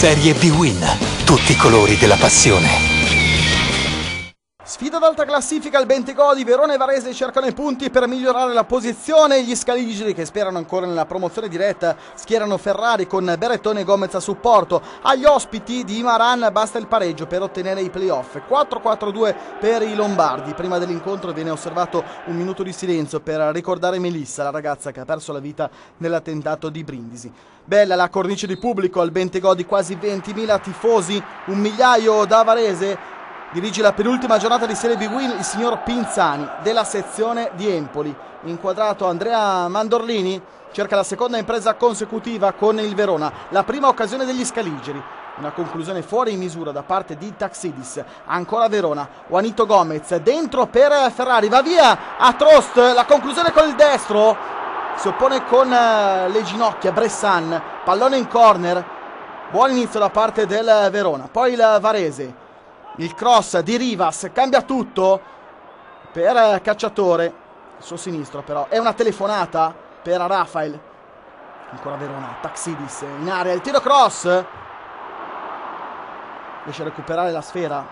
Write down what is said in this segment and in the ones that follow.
Serie B-Win, tutti i colori della passione. Sfida d'alta classifica al Bentegodi, Verona e Varese cercano i punti per migliorare la posizione. Gli scaligeri, che sperano ancora nella promozione diretta, schierano Ferrari con Berrettone e Gomez a supporto. Agli ospiti di Maran basta il pareggio per ottenere i playoff. 4-4-2 per i lombardi. Prima dell'incontro viene osservato un minuto di silenzio per ricordare Melissa, la ragazza che ha perso la vita nell'attentato di Brindisi. Bella la cornice di pubblico al Bentegodi, quasi 20.000 tifosi, 1 migliaio da Varese. Dirige la penultima giornata di Serie B-Win il signor Pinzani della sezione di Empoli. Inquadrato Andrea Mandorlini, cerca la seconda impresa consecutiva con il Verona. La prima occasione degli scaligeri. Una conclusione fuori misura da parte di Taxidis. Ancora Verona. Juanito Gomez dentro per Ferrari. Va via a Trost. La conclusione con il destro. Si oppone con le ginocchia Bressan. Pallone in corner. Buon inizio da parte del Verona. Poi il Varese. Il cross di Rivas cambia tutto per Cacciatore. Il suo sinistro però. È una telefonata per Rafael. Ancora Verona. Taxidis in area. Il tiro cross. Riesce a recuperare la sfera.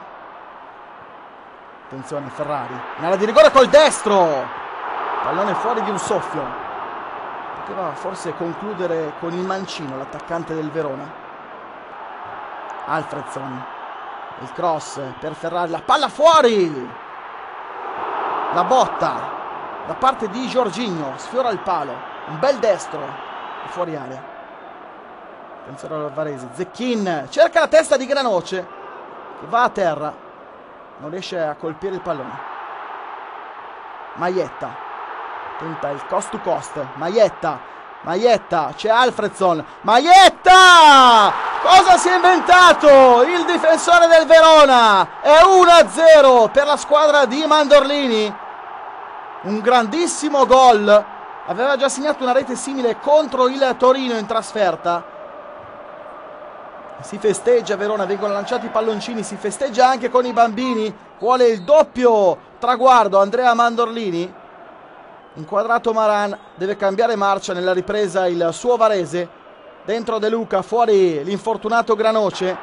Attenzione Ferrari. In area di rigore col destro. Pallone fuori di un soffio. Poteva forse concludere con il mancino l'attaccante del Verona. Alfredson. Il cross per Ferrari, la palla fuori, la botta da parte di Jorginho, sfiora il palo, un bel destro, fuori area. Attenzione al Varese, Zecchin cerca la testa di Granoce che va a terra, non riesce a colpire il pallone. Maietta tenta il cost to cost, Maietta, c'è Alfredson, Maietta! Cosa si è inventato il difensore del Verona? È 1-0 per la squadra di Mandorlini. Un grandissimo gol. Aveva già segnato una rete simile contro il Torino in trasferta. Si festeggia Verona, vengono lanciati i palloncini, si festeggia anche con i bambini. Vuole il doppio traguardo Andrea Mandorlini. Inquadrato Maran, deve cambiare marcia nella ripresa il suo Varese. Dentro De Luca, fuori l'infortunato Granoce.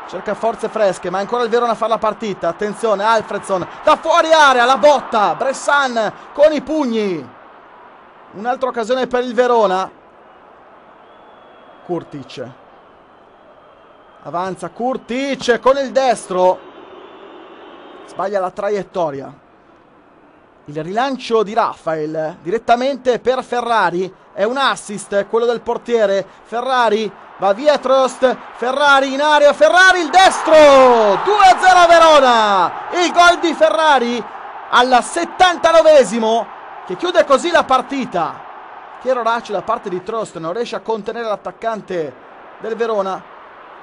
Cerca forze fresche, ma ancora il Verona a fare la partita. Attenzione, Alfredson da fuori area, la botta, Bressan con i pugni. Un'altra occasione per il Verona. Kurtic. Avanza Kurtic con il destro. Sbaglia la traiettoria. Il rilancio di Rafael direttamente per Ferrari. È un assist quello del portiere. Ferrari va via Trost. Ferrari in area. Ferrari il destro. 2-0 Verona. Il gol di Ferrari al 79esimo, che chiude così la partita. Che Racio da parte di Trost non riesce a contenere l'attaccante del Verona.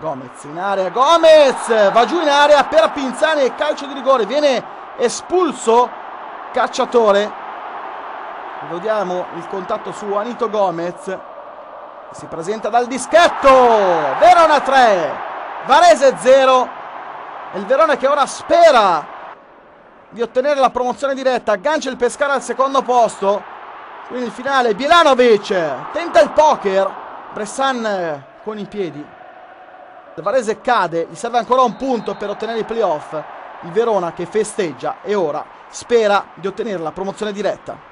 Gomez in area. Gomez va giù in area per Pinzani e calcio di rigore. Viene espulso Cacciatore. Vediamo il contatto su Juanito Gomez. Si presenta dal dischetto. Verona 3, Varese 0. E il Verona che ora spera di ottenere la promozione diretta. Aggancia il Pescara al secondo posto. Quindi il finale. Bjelanovic tenta il poker. Bressan con i piedi. Il Varese cade. Gli serve ancora un punto per ottenere i playoff. Il Verona che festeggia e ora spera di ottenere la promozione diretta.